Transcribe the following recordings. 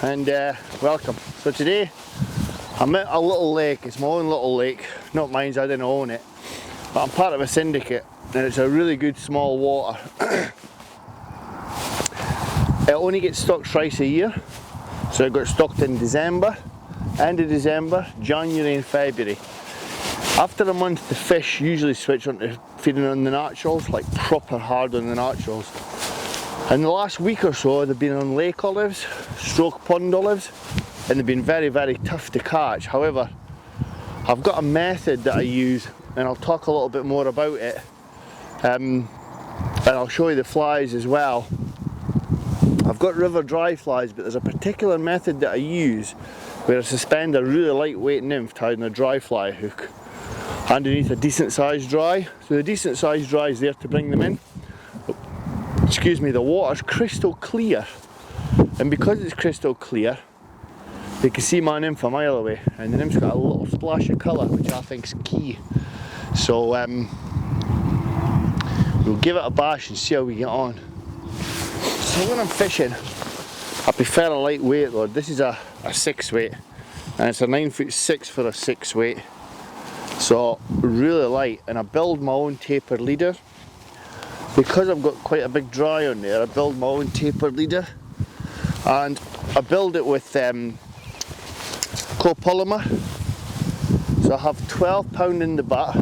and welcome. So today I'm at a little lake. It's my own little lake, not mine, I didn't own it, but I'm part of a syndicate and it's a really good small water. It only gets stocked twice a year, so it got stocked in December, end of December, January and February. After a month the fish usually switch on to feeding on the naturals, like proper hard on the naturals. In the last week or so they've been on lake olives, stroke pond olives, and they've been very, very tough to catch. However, I've got a method that I use and I'll talk a little bit more about it, and I'll show you the flies as well. I've got river dry flies, but there's a particular method that I use where I suspend a really lightweight nymph tied on a dry fly hook underneath a decent sized dry. So the decent sized dry is there to bring them in. Excuse me, the water's crystal clear, and because it's crystal clear you can see my nymph a mile away, and the nymph's got a little splash of colour which I think is key. So we'll give it a bash and see how we get on. So when I'm fishing I prefer a light weight rod. This is a 6 weight and it's a 9'6" for a 6 weight, so really light, and I build my own tapered leader. Because I've got quite a big dry on there, I build my own tapered leader, and I build it with copolymer. So I have 12 pound in the butt,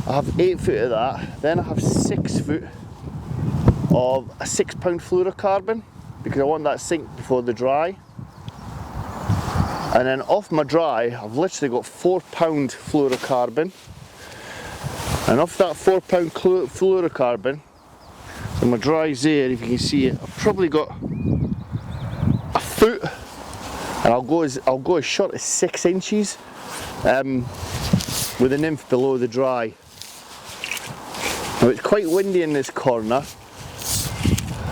I have 8 foot of that, then I have 6 foot of a 6 pound fluorocarbon because I want that sink before the dry. And then off my dry I've literally got 4 pound fluorocarbon. And off that 4 pound fluorocarbon, and my dry's there, if you can see it, I've probably got a foot, and I'll go as short as 6 inches with the nymph below the dry. Now it's quite windy in this corner,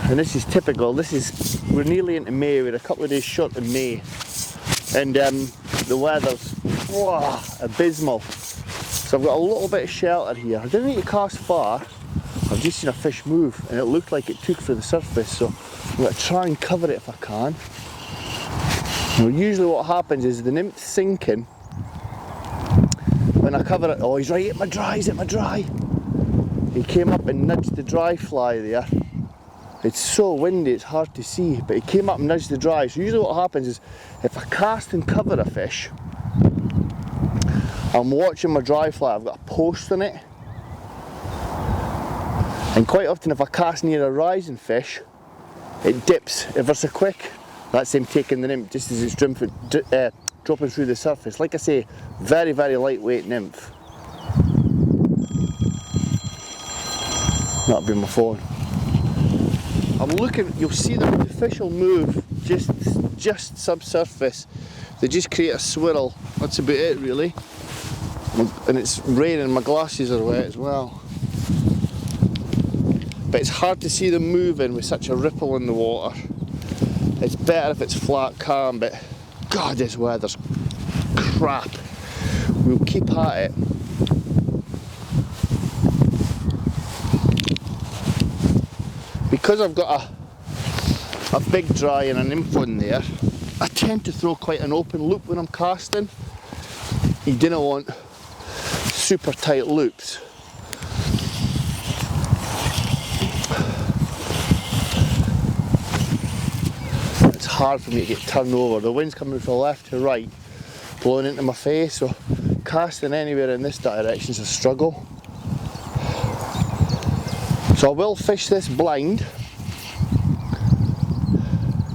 and this is typical. We're nearly into May, we're a couple of days short in May, and the weather's abysmal. So I've got a little bit of shelter here. I didn't need to cast far, I've just seen a fish move and it looked like it took for the surface, so I'm going to try and cover it if I can. Now, usually what happens is the nymph's sinking when I cover it. Oh, he's right at my dry, he's at my dry. He came up and nudged the dry fly there. It's so windy it's hard to see, but he came up and nudged the dry. So usually what happens is if I cast and cover a fish, I'm watching my dry fly, I've got a post on it, and quite often if I cast near a rising fish it dips ever so quick. That's him taking the nymph just as it's dropping through the surface. Like I say, very, very lightweight nymph. That'll be my phone. I'm looking, you'll see the fish will move just subsurface. They just create a swirl, that's about it really. And it's raining, my glasses are wet as well. But it's hard to see them moving with such a ripple in the water. It's better if it's flat, calm, but God, this weather's crap. We'll keep at it. Because I've got a big dry and a nymph on there, I tend to throw quite an open loop when I'm casting. You didn't want super tight loops. It's hard for me to get turned over. The wind's coming from left to right, blowing into my face, so casting anywhere in this direction is a struggle. So I will fish this blind,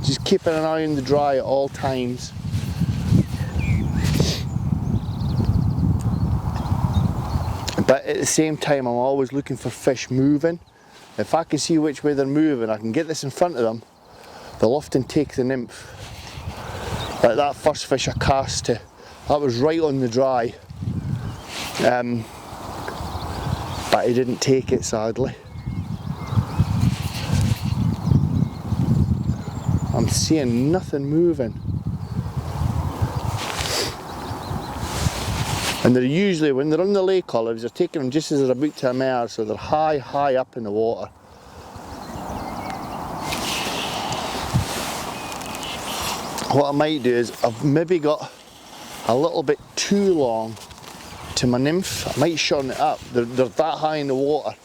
just keeping an eye on the dry at all times. But at the same time I'm always looking for fish moving. If I can see which way they're moving, I can get this in front of them, they'll often take the nymph. Like that first fish I cast to, that was right on the dry, but he didn't take it sadly. I'm seeing nothing moving. And they're usually, when they're on the lake olives, they're taking them just as they're about to emerge, so they're high up in the water. what I might do is I've maybe got a little bit too long to my nymph. I might shorten it up. They're that high in the water.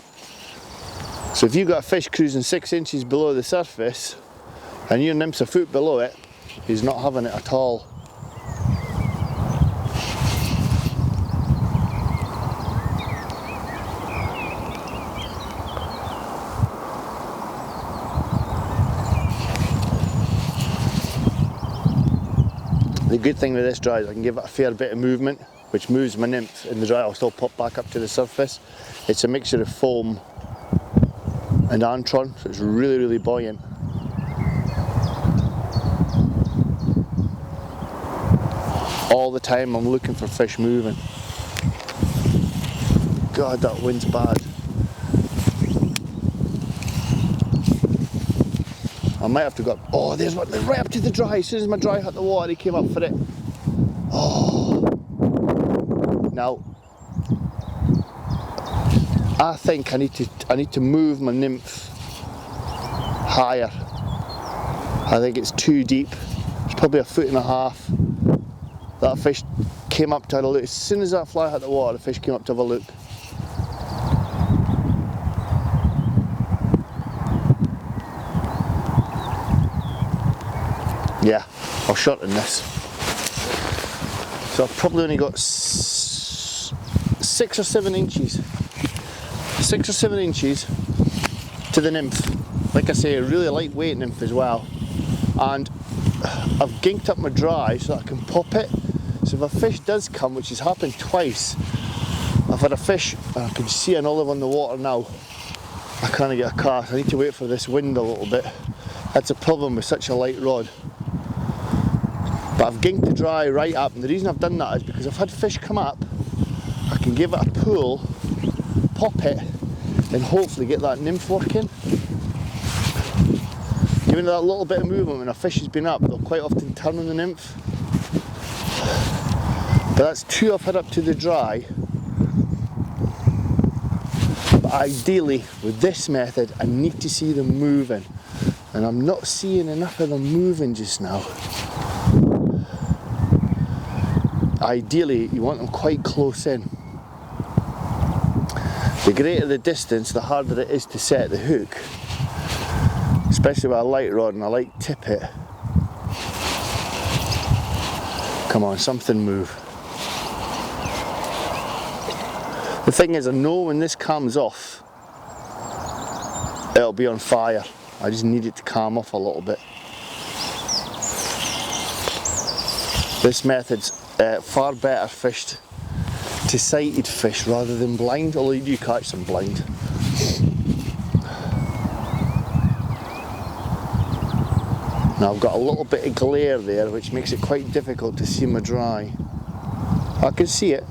So if you've got a fish cruising 6 inches below the surface and your nymph's a foot below it, he's not having it at all. The good thing with this dry is I can give it a fair bit of movement, which moves my nymph. In the dry I'll still pop back up to the surface. It's a mixture of foam and antron, so it's really, really buoyant. All the time I'm looking for fish moving. God, that wind's bad. I might have to go up. Oh, there's one right up to the dry. As soon as my dry hit the water, he came up for it. Oh. Now, I think I need to move my nymph higher. I think it's too deep. It's probably 1.5 feet. That fish came up to have a look. As soon as that fly hit the water, the fish came up to have a look. Yeah, I'll shorten this. So I've probably only got 6 or 7 inches. 6 or 7 inches to the nymph. Like I say, a really lightweight nymph as well. And I've ginked up my dry so that I can pop it. So if a fish does come, which has happened twice, I've had a fish, and I can see an olive on the water now. I can't get a cast. I need to wait for this wind a little bit. That's a problem with such a light rod. But I've ginked the dry right up, and the reason I've done that is because I've had fish come up, I can give it a pull, pop it, and hopefully get that nymph working. Giving that little bit of movement when a fish has been up, they'll quite often turn on the nymph. But that's 2 I've had up to the dry. But ideally, with this method, I need to see them moving. And I'm not seeing enough of them moving just now. Ideally, you want them quite close in. The greater the distance, the harder it is to set the hook. Especially with a light rod and a light tippet. Come on, something move. The thing is, I know when this calms off, it'll be on fire. I just need it to calm off a little bit. This method's far better fished to sighted fish rather than blind, although you do catch some blind. Now I've got a little bit of glare there, which makes it quite difficult to see my dry. I can see it.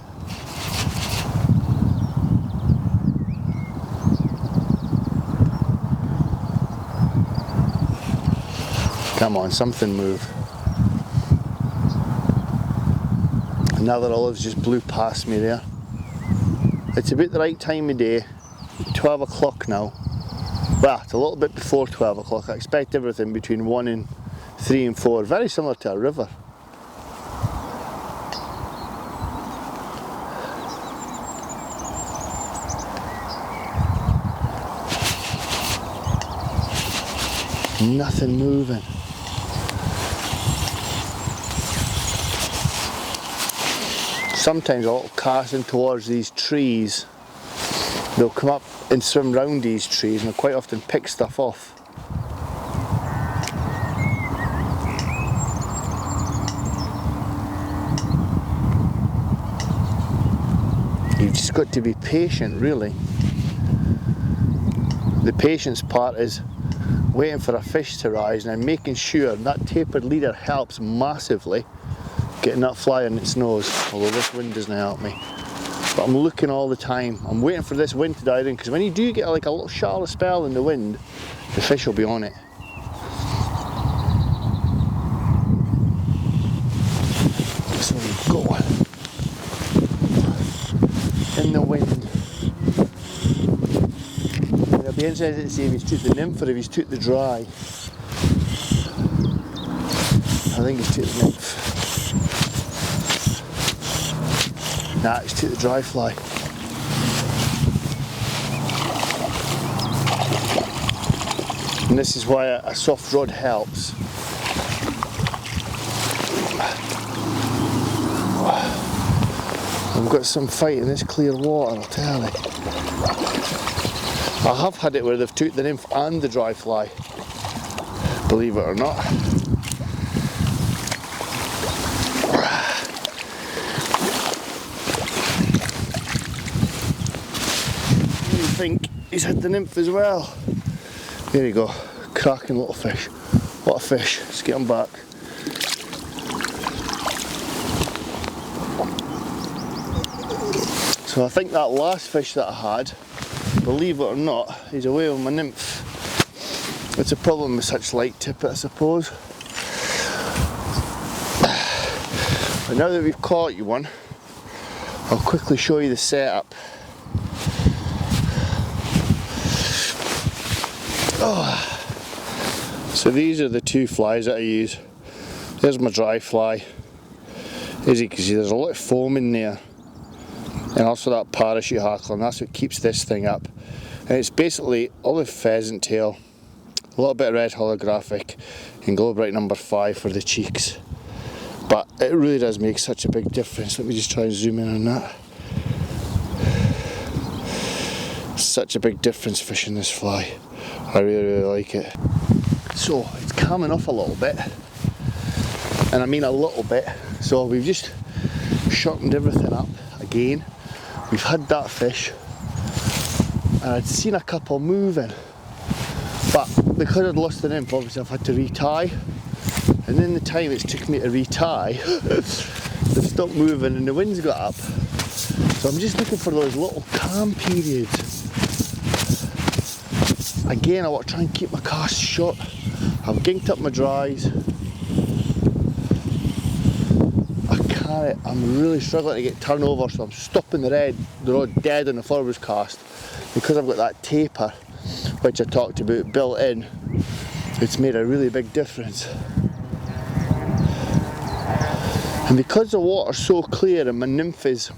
Come on, something move. Another olive's just blew past me there. It's about the right time of day, 12 o'clock now. Well, it's a little bit before 12 o'clock. I expect everything between 1 and 3 and 4, very similar to a river. Nothing moving. Sometimes I'll cast in towards these trees. They'll come up and swim round these trees, and they'll quite often pick stuff off. You've just got to be patient, really. The patience part is waiting for a fish to rise and then making sure that tapered leader helps massively getting that fly in its nose, although this wind doesn't help me. But I'm looking all the time. I'm waiting for this wind to die down, because when you do get like a little shallow spell in the wind, the fish will be on it. So we go in the wind. It'll be interesting to see if he's took the nymph or if he's took the dry. I think he's took the nymph. Nah, he's took the dry fly. And this is why a soft rod helps. I've got some fight in this clear water, I'll tell you. I have had it where they've took the nymph and the dry fly, believe it or not. I think he's had the nymph as well. There you go, cracking little fish. What a fish, let's get him back. So I think that last fish that I had, believe it or not, he's away with my nymph. It's a problem with such light tippet, I suppose. But now that we've caught you one, I'll quickly show you the setup. Oh. So these are the two flies that I use. There's my dry fly. As you can see, there's a lot of foam in there. And also that parachute hackle, and that's what keeps this thing up. And it's basically olive pheasant tail, a little bit of red holographic, and Glow Bright number 5 for the cheeks. But it really does make such a big difference. Let me just try and zoom in on that. Such a big difference fishing this fly. I really like it. So it's calming off a little bit, and I mean a little bit. So we've just shortened everything up again. We've had that fish, and I'd seen a couple moving, but because I'd lost the nymph, obviously I've had to retie, and in the time it's took me to retie, they've stopped moving and the wind's got up. So I'm just looking for those little calm periods. Again, I want to try and keep my cast short. I've ginked up my dries. I'm really struggling to get turnover, so I'm stopping the rod dead on the forwards cast. Because I've got that taper, which I talked about, built in, it's made a really big difference. And because the water's so clear and my nymph is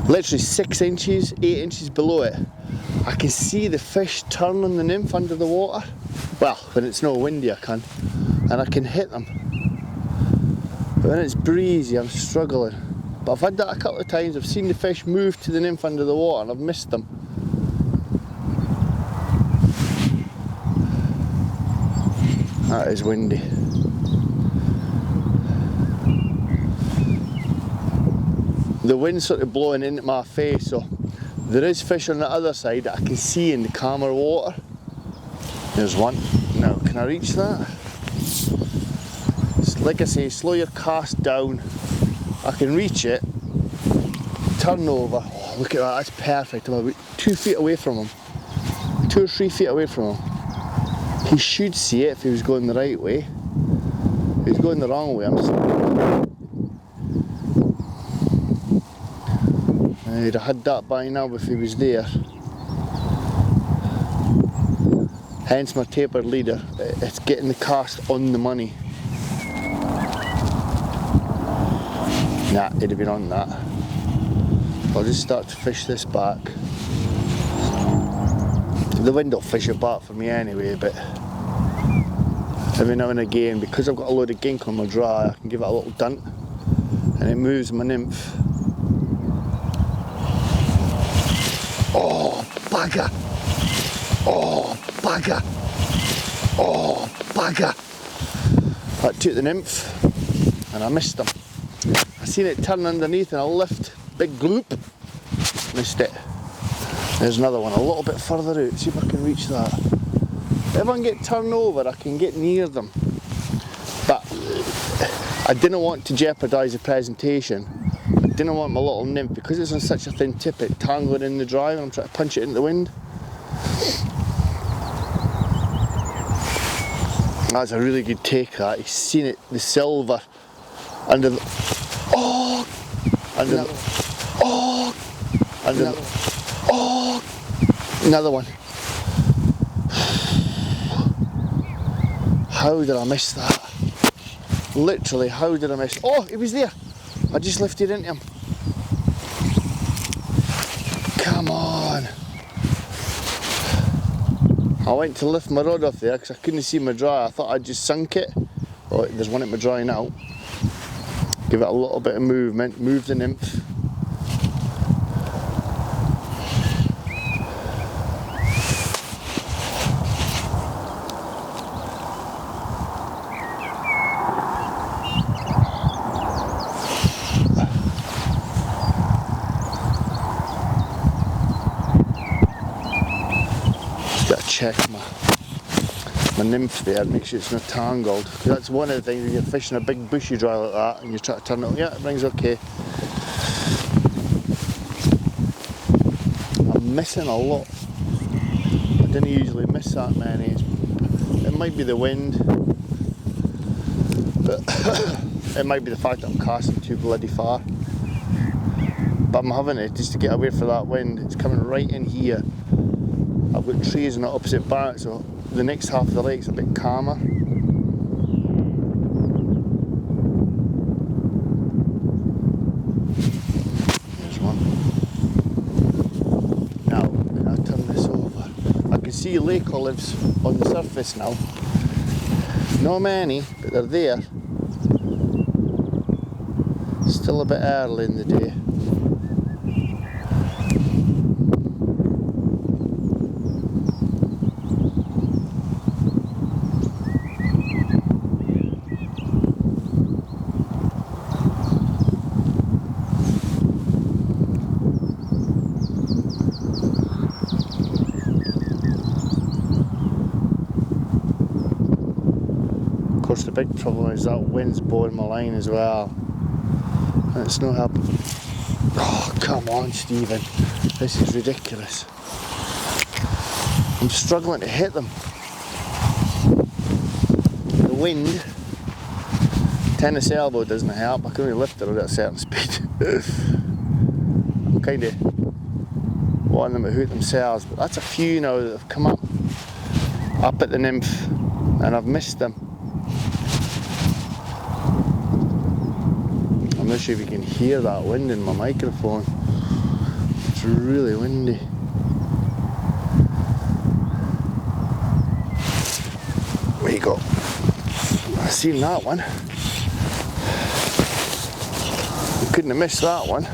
literally 6 inches, 8 inches below it, I can see the fish turn on the nymph under the water. Well, when it's no windy I can, and I can hit them. But when it's breezy, I'm struggling. But I've had that a couple of times. I've seen the fish move to the nymph under the water and I've missed them. That is windy. The wind's sort of blowing into my face, so there is fish on the other side that I can see in the calmer water. There's one. Now, can I reach that? Like I say, slow your cast down. I can reach it, turn over. Oh, look at that, that's perfect. I'm about 2 feet away from him. 2 or 3 feet away from him. He should see it if he was going the right way. If he's going the wrong way, He'd have had that by now if he was there. Hence my tapered leader. It's getting the cast on the money. Nah, he'd have been on that. I'll just start to fish this back. The wind will fish it back for me anyway, but every now and again, because I've got a load of gink on my dry, I can give it a little dunt and it moves my nymph. Oh, bugger! Oh, bugger! Oh, bugger! That took the nymph and I missed him. I seen it turn underneath and I lift, big gloop, missed it. There's another one a little bit further out, see if I can reach that. If I can get turned over, I can get near them. But I didn't want to jeopardise the presentation. I didn't want my little nymph, because it's on such a thin tippet, tangling in the dry when I'm trying to punch it into the wind. That's a really good take, that. He's seen it, the silver under the... Oh! Under the... Oh! Under the... Oh! Another one. How did I miss that? Literally, how did I miss? Oh, he was there. I just lifted into him. Come on. I went to lift my rod off there because I couldn't see my dry. I thought I'd just sunk it. Oh, there's one at my dry now. Give it a little bit of movement, move the nymph. Check my nymph there, make sure it's not tangled. That's one of the things when you're fishing a big bushy dry like that and you try to turn it, yeah, everything's okay. I'm missing a lot. I didn't usually miss that many. It might be the wind, but it might be the fact that I'm casting too bloody far. But I'm having it just to get away from that wind. It's coming right in here. I've got trees on the opposite bank, so the next half of the lake's a bit calmer. There's one. Now, when I turn this over, I can see lake olives on the surface now. Not many, but they're there. Still a bit early in the day. The big problem is that wind's blowing my line as well, and it's not helping. Oh, come on, Stephen, this is ridiculous. I'm struggling to hit them. The wind, tennis elbow doesn't help. I can only lift it at a certain speed. I'm kind of wanting them to hoot themselves, but that's a few now that have come up at the nymph, and I've missed them. I'm not sure if you can hear that wind in my microphone. It's really windy. There you go. I seen that one. I couldn't have missed that one.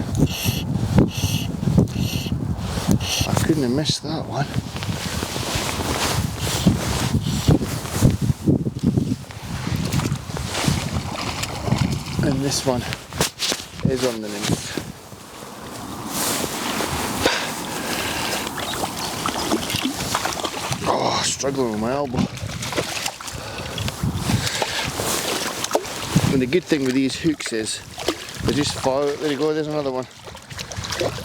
I couldn't have missed that one. And this one is on the nymph. Oh, struggling with my elbow. And the good thing with these hooks is they just follow. There you go. There's another one.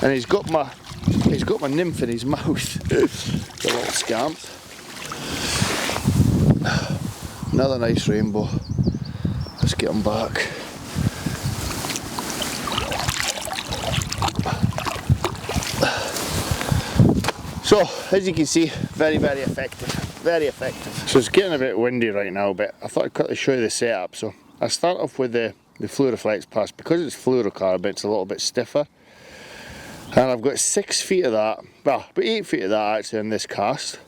And he's got my nymph in his mouth. The little scamp. Another nice rainbow. Let's get him back. So, as you can see, very, very effective. Very effective. So it's getting a bit windy right now, but I thought I'd quickly show you the setup. So I start off with the Fluoroflex Plus. Because it's fluorocarbon, it's a little bit stiffer. And I've got 6 feet of that, well, about 8 feet of that actually in this cast.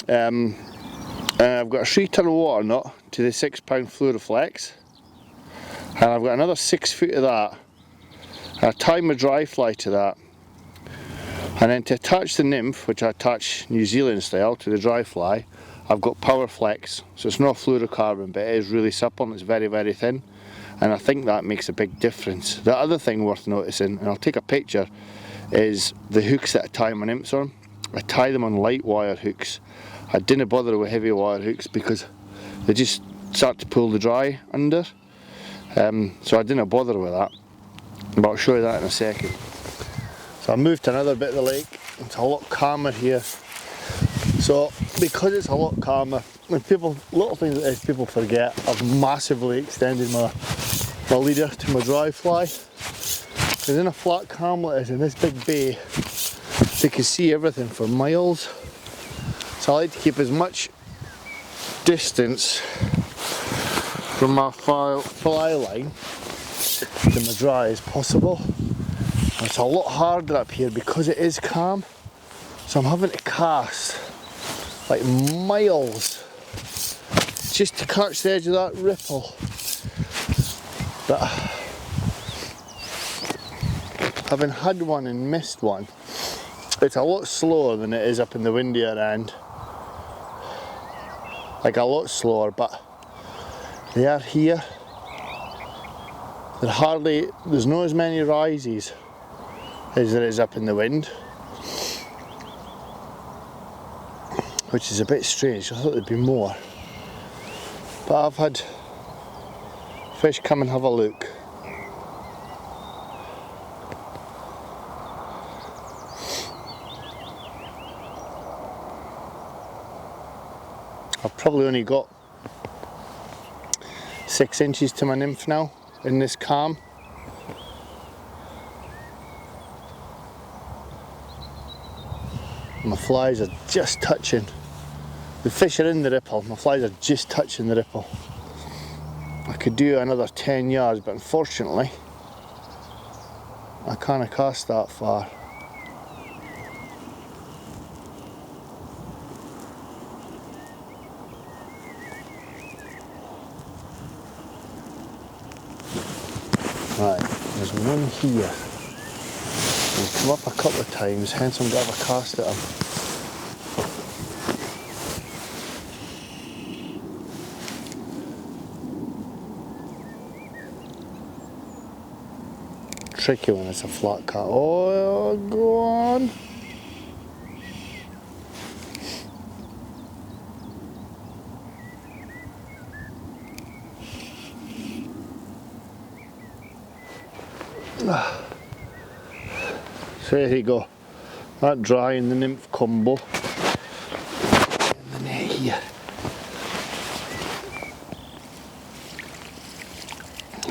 And I've got a 3-ton water nut to the 6-pound Fluoroflex. And I've got another 6 feet of that. And I tie my dry fly to that. And then to attach the nymph, which I attach New Zealand style to the dry fly, I've got Powerflex. So it's not fluorocarbon, but it is really supple and it's very, very thin. And I think that makes a big difference. The other thing worth noticing, and I'll take a picture, is the hooks that I tie my nymphs on. I tie them on light wire hooks. I didn't bother with heavy wire hooks because they just start to pull the dry under. So I didn't bother with that. But I'll show you that in a second. So I moved to another bit of the lake. It's a lot calmer here. So because it's a lot calmer, when little things like this people forget, I've massively extended my leader to my dry fly. Because in a flat calm like this, in this big bay, you can see everything for miles. So I like to keep as much distance from my fly line to my dry as possible. It's a lot harder up here because it is calm, so I'm having to cast like miles just to catch the edge of that ripple. But having had one and missed one, it's a lot slower than it is up in the windier end. Like a lot slower, but they are here. There's not as many rises as there is up in the wind, which is a bit strange. I thought there'd be more, but I've had fish come and have a look. I've probably only got 6 inches to my nymph now in this calm. My flies are just touching. The fish are in the ripple, my flies are just touching the ripple. I could do another 10 yards, but unfortunately I can't cast that far. Right, there's one here. He's come up a couple of times, hence I'm going to have a cast at him. Tricky when it's a flat cat. Oh, go on. So there you go. That dry and the nymph combo. And the net here.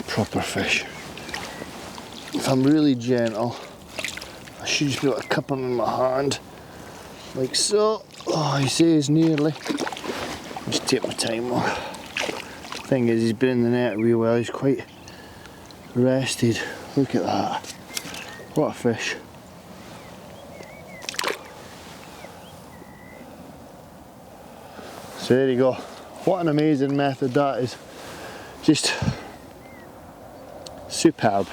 Proper fish. If I'm really gentle, I should just be able to cup him in my hand, like so. Oh, he says nearly. Just take my time though. Thing is, he's been in the net a wee while, he's quite rested. Look at that. What a fish. So there you go. What an amazing method that is. Just superb.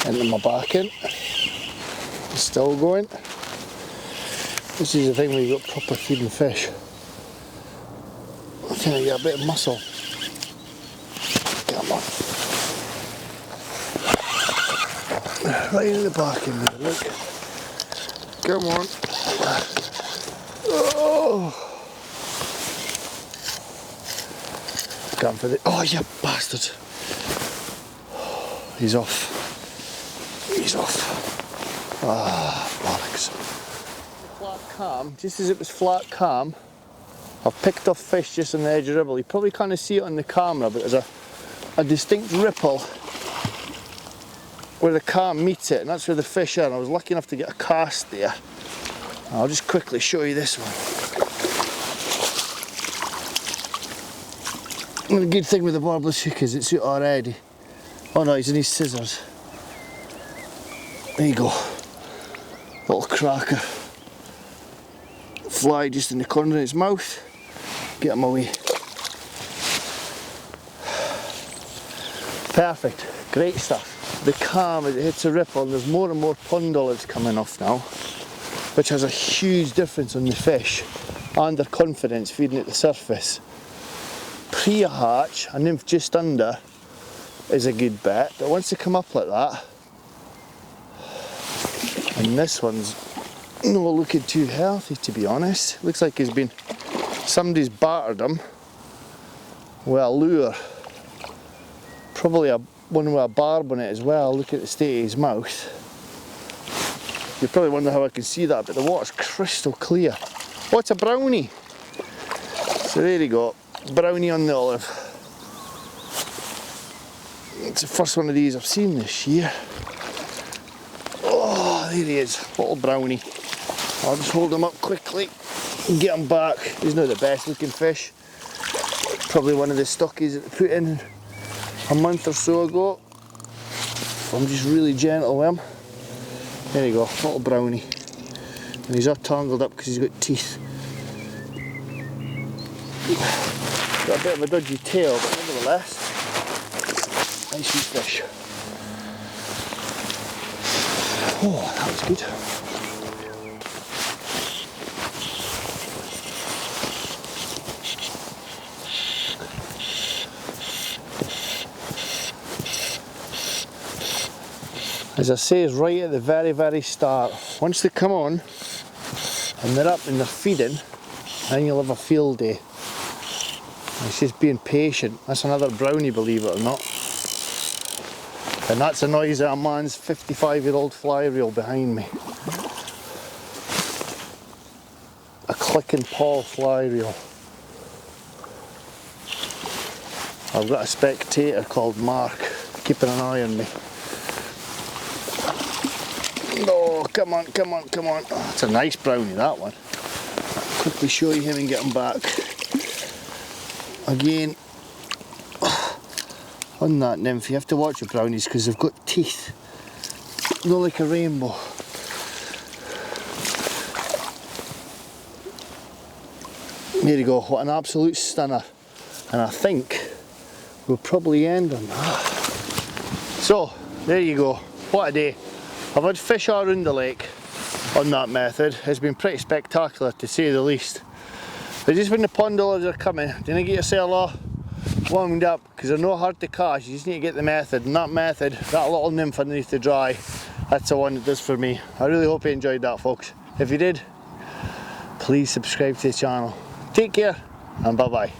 Into my barking, still going. This is the thing when you've got proper feeding fish. I think I get a bit of muscle. Come on. Right into the barking there, look. Come on. Oh. Going for the. Oh, you bastard. He's off. He's off. Ah, bollocks. Flat calm, just as it was flat calm, I've picked off fish just on the edge of the ripple. You probably can't see it on the camera, but there's a distinct ripple where the calm meets it, and that's where the fish are. And I was lucky enough to get a cast there. I'll just quickly show you this one. And the good thing with the barbless hook is it's out already. Oh no, he's in his scissors. There you go, little cracker. Fly just in the corner of his mouth, get him away. Perfect, great stuff. The calm as it hits a ripple, and there's more and more pond olives coming off now, which has a huge difference on the fish and their confidence feeding at the surface. Pre-hatch, a nymph just under is a good bet, but once they come up like that, and this one's not looking too healthy, to be honest. Looks like somebody's battered him with a lure. Probably one with a barb on it as well. Look at the state of his mouth. You probably wonder how I can see that, but the water's crystal clear. Oh, it's a brownie. So there you go, brownie on the olive. It's the first one of these I've seen this year. Oh, there he is, little brownie. I'll just hold him up quickly and get him back. He's not the best looking fish. Probably one of the stockies that I put in a month or so ago. I'm just really gentle with him. There you go, little brownie. And he's all tangled up because he's got teeth. Got a bit of a dodgy tail, but nevertheless, nice wee fish. Oh, that was good. As I say, is right at the very start. Once they come on and they're up and they're feeding, then you'll have a field day. It's just being patient. That's another brownie, believe it or not. And that's the noise of a man's 55-year-old fly reel behind me. A clicking Paul fly reel. I've got a spectator called Mark keeping an eye on me. Oh, come on, come on, come on. Oh, it's a nice brownie, that one. I'll quickly show you him and get him back. Again, on that nymph, you have to watch your brownies because they've got teeth. Not like a rainbow. There you go, what an absolute stunner. And I think we'll probably end on that. So, there you go. What a day. I've had fish all around the lake on that method. It's been pretty spectacular to say the least. But just when the pond dollars are coming, don't get yourself all warmed up because they're not hard to catch. You just need to get the method, and that method, that little nymph underneath the dry, that's the one that does for me. I really hope you enjoyed that, folks. If you did, please subscribe to the channel. Take care and bye bye.